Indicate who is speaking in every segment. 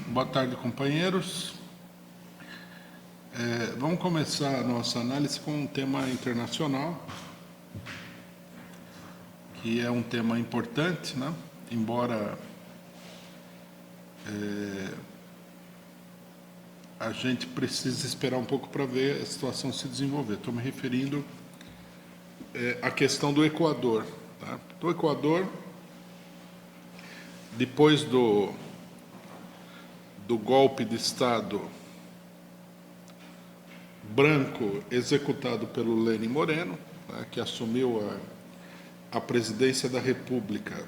Speaker 1: Boa tarde, companheiros. Vamos começar a nossa análise com um tema internacional, que é um tema importante, né? Embora a gente precise esperar um pouco para ver a situação se desenvolver. Estou me referindo à questão do Equador. Tá? Do Equador, depois do golpe de Estado branco executado pelo Lenín Moreno, né, que assumiu a presidência da República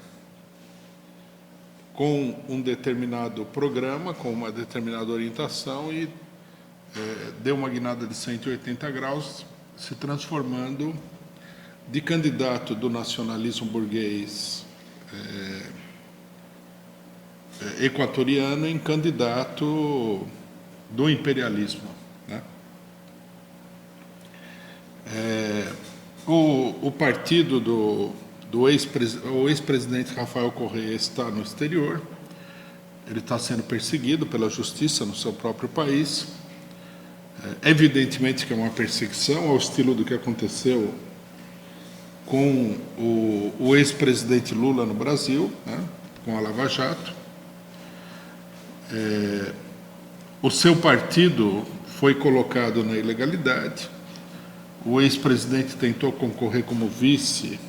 Speaker 1: com um determinado programa, com uma determinada orientação e deu uma guinada de 180 graus, se transformando de candidato do nacionalismo burguês equatoriano em candidato do imperialismo. Né? O partido do ex-presidente Rafael Correa está no exterior, ele está sendo perseguido pela justiça no seu próprio país. Evidentemente que é uma perseguição ao estilo do que aconteceu com o ex-presidente Lula no Brasil, né, com a Lava Jato. O seu partido foi colocado na ilegalidade. O ex-presidente tentou concorrer como vice.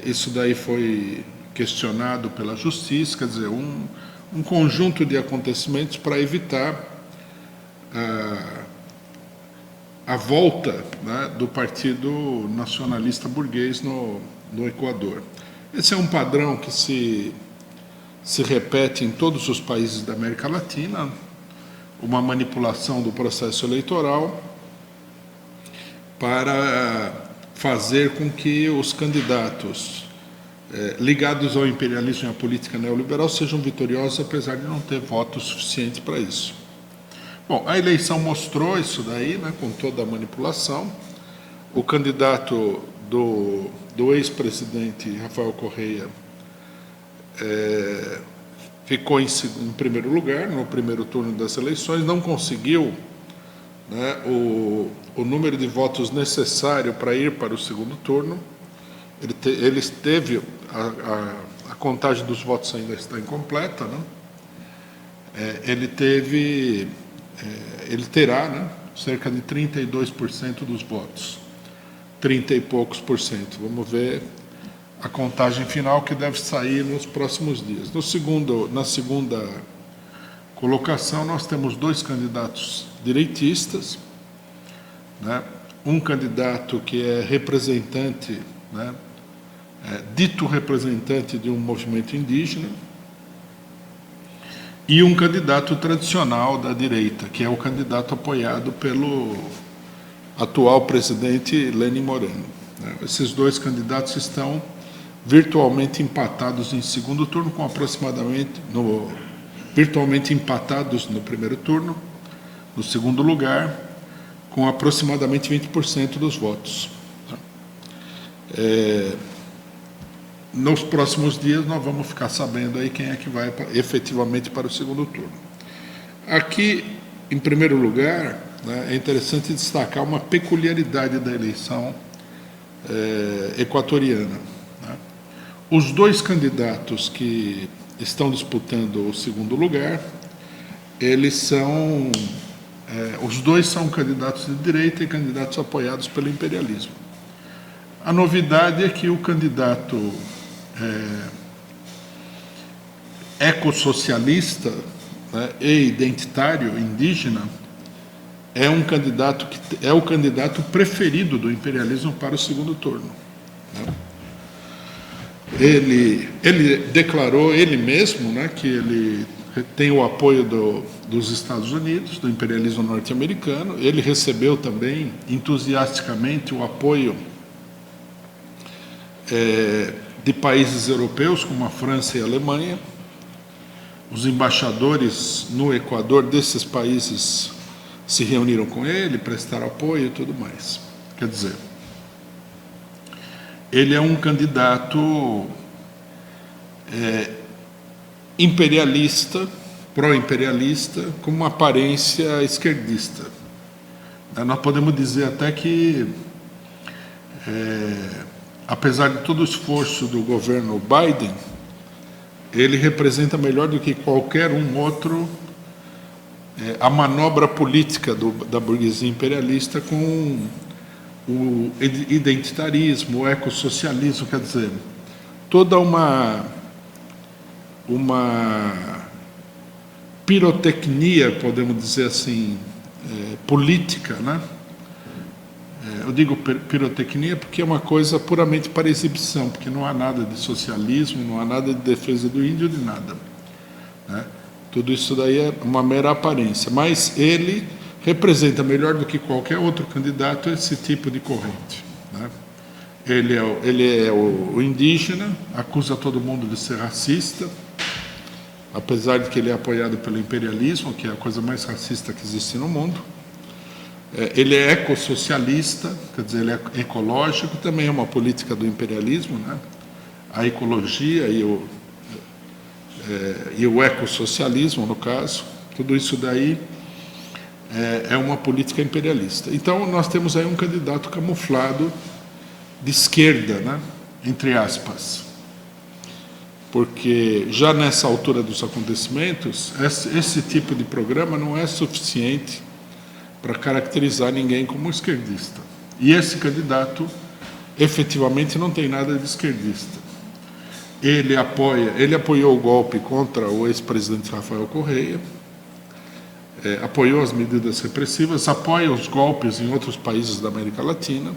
Speaker 1: Isso daí foi questionado pela justiça, quer dizer, um conjunto de acontecimentos para evitar a volta, né, do Partido Nacionalista Burguês no Equador. Esse é um padrão que se repete em todos os países da América Latina, uma manipulação do processo eleitoral para fazer com que os candidatos ligados ao imperialismo e à política neoliberal sejam vitoriosos, apesar de não ter voto suficiente para isso. Bom, a eleição mostrou isso daí, né, com toda a manipulação. O candidato do ex-presidente Rafael Correa ficou em primeiro lugar no primeiro turno das eleições, não conseguiu, né, o número de votos necessário para ir para o segundo turno. Ele teve a contagem dos votos ainda está incompleta, né? Ele terá, né, cerca de 32% dos votos, 30 e poucos por cento. Vamos ver a contagem final, que deve sair nos próximos dias. Na segunda colocação, nós temos dois candidatos direitistas, né? Um candidato que é representante, né, dito representante de um movimento indígena, e um candidato tradicional da direita, que é o candidato apoiado pelo atual presidente Lenín Moreno. Né? Esses dois candidatos estão virtualmente empatados em segundo turno, com virtualmente empatados no primeiro turno, no segundo lugar, com aproximadamente 20% dos votos. Nos próximos dias nós vamos ficar sabendo aí quem é que vai efetivamente para o segundo turno. Aqui, em primeiro lugar, né, é interessante destacar uma peculiaridade da eleição equatoriana. Né? Os dois candidatos que estão disputando o segundo lugar, os dois são candidatos de direita e candidatos apoiados pelo imperialismo. A novidade é que o candidato ecossocialista, né, e identitário indígena é o candidato preferido do imperialismo para o segundo turno. Né? Ele declarou ele mesmo, né, que ele tem o apoio dos Estados Unidos, do imperialismo norte-americano. Ele recebeu também entusiasticamente o apoio de países europeus, como a França e a Alemanha. Os embaixadores no Equador desses países se reuniram com ele, prestaram apoio e tudo mais. Quer dizer, ele é um candidato imperialista, pró-imperialista com uma aparência esquerdista. Nós podemos dizer até que, apesar de todo o esforço do governo Biden, ele representa melhor do que qualquer um outro a manobra política da burguesia imperialista com o identitarismo, o ecossocialismo, quer dizer, toda uma pirotecnia, podemos dizer assim, política, né? Eu digo pirotecnia porque é uma coisa puramente para exibição, porque não há nada de socialismo, não há nada de defesa do índio, de nada, né? Tudo isso daí é uma mera aparência, mas ele representa melhor do que qualquer outro candidato esse tipo de corrente, né? Ele é o indígena, acusa todo mundo de ser racista, apesar de que ele é apoiado pelo imperialismo, que é a coisa mais racista que existe no mundo. Ele é ecossocialista, quer dizer, ele é ecológico, também é uma política do imperialismo, né? A ecologia e o ecossocialismo, no caso, tudo isso daí é uma política imperialista. Então, nós temos aí um candidato camuflado de esquerda, né? Entre aspas. Porque já nessa altura dos acontecimentos, esse tipo de programa não é suficiente para caracterizar ninguém como esquerdista. E esse candidato, efetivamente, não tem nada de esquerdista. Ele apoiou o golpe contra o ex-presidente Rafael Correia, apoiou as medidas repressivas, apoia os golpes em outros países da América Latina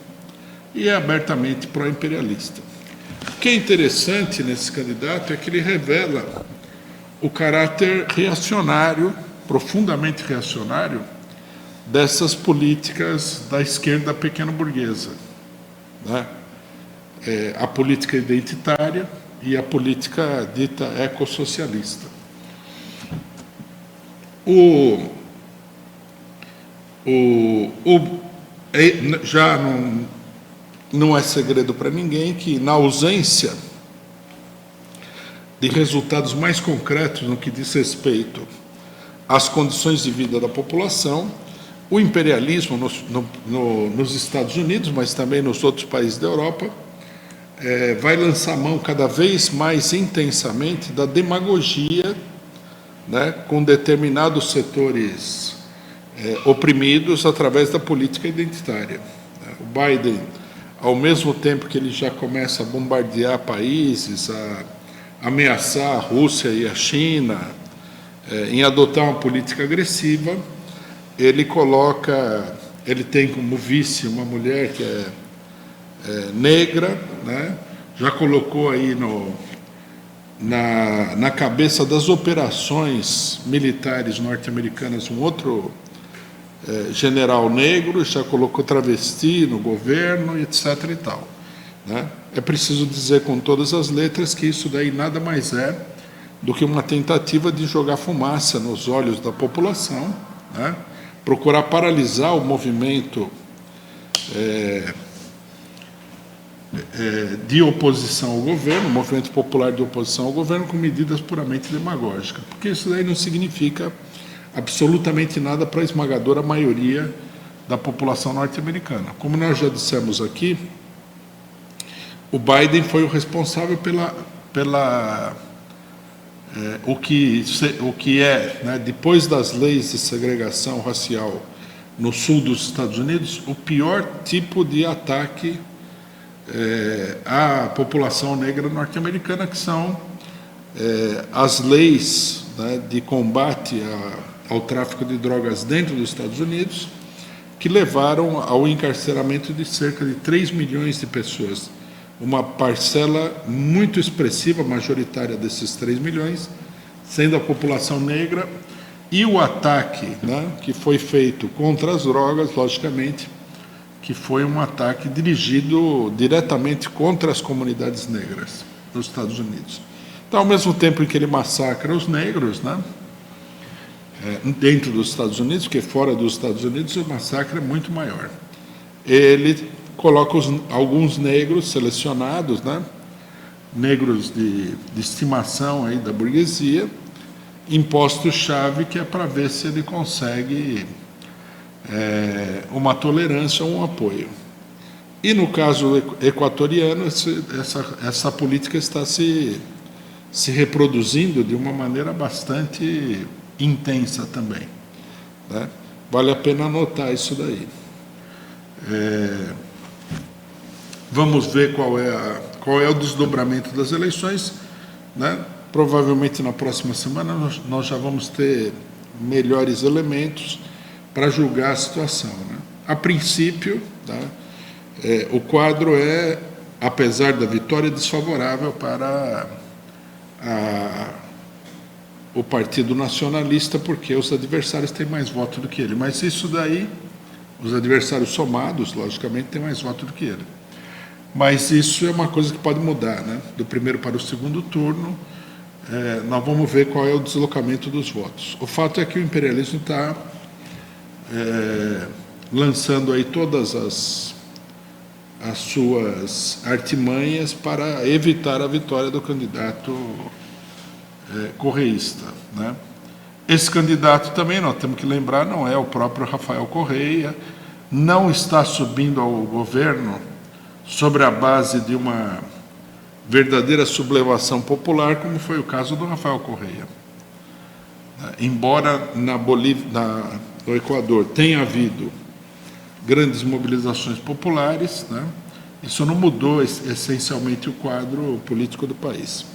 Speaker 1: e é abertamente pró-imperialista. O que é interessante nesse candidato é que ele revela o caráter reacionário, profundamente reacionário, dessas políticas da esquerda pequeno-burguesa, né? A política identitária e a política dita ecossocialista. Já não é segredo para ninguém que, na ausência de resultados mais concretos no que diz respeito às condições de vida da população, o imperialismo nos Estados Unidos, mas também nos outros países da Europa, vai lançar mão cada vez mais intensamente da demagogia, né, com determinados setores oprimidos através da política identitária. O Biden, ao mesmo tempo que ele já começa a bombardear países, a ameaçar a Rússia e a China em adotar uma política agressiva, ele tem como vice uma mulher que é negra, né? Já colocou aí na cabeça das operações militares norte-americanas um outro general negro, já colocou travesti no governo, etc. e tal, né? É preciso dizer com todas as letras que isso daí nada mais é do que uma tentativa de jogar fumaça nos olhos da população, né? Procurar paralisar o movimento de oposição ao governo, o movimento popular de oposição ao governo, com medidas puramente demagógicas, porque isso daí não significa absolutamente nada para a esmagadora maioria da população norte-americana. Como nós já dissemos aqui, o Biden foi o responsável o que é, né, depois das leis de segregação racial no sul dos Estados Unidos, o pior tipo de ataque à população negra norte-americana, que são as leis, né, de combate ao tráfico de drogas dentro dos Estados Unidos, que levaram ao encarceramento de cerca de 3 milhões de pessoas. Uma parcela muito expressiva, majoritária desses 3 milhões, sendo a população negra, e o ataque, né, que foi feito contra as drogas, logicamente, que foi um ataque dirigido diretamente contra as comunidades negras dos Estados Unidos. Então, ao mesmo tempo em que ele massacra os negros, né, dentro dos Estados Unidos, porque fora dos Estados Unidos o massacre é muito maior, ele coloca alguns negros selecionados, né, negros de estimação aí da burguesia, imposto-chave, que é para ver se ele consegue uma tolerância ou um apoio. E no caso equatoriano, essa política está se reproduzindo de uma maneira bastante intensa também, né? Vale a pena anotar isso daí. Vamos ver qual é o desdobramento das eleições, né? Provavelmente na próxima semana nós já vamos ter melhores elementos para julgar a situação, né? A princípio, tá? O quadro é, apesar da vitória, desfavorável para o Partido Nacionalista, porque os adversários têm mais voto do que ele. Mas isso daí, os adversários somados, logicamente, têm mais voto do que ele. Mas isso é uma coisa que pode mudar, né? Do primeiro para o segundo turno, nós vamos ver qual é o deslocamento dos votos. O fato é que o imperialismo está lançando aí todas as suas artimanhas para evitar a vitória do candidato correísta, né? Esse candidato também, nós temos que lembrar, não é o próprio Rafael Correia, não está subindo ao governo sobre a base de uma verdadeira sublevação popular, como foi o caso do Rafael Correia. Embora na Bolívia, no Equador tenha havido grandes mobilizações populares, né, isso não mudou essencialmente o quadro político do país.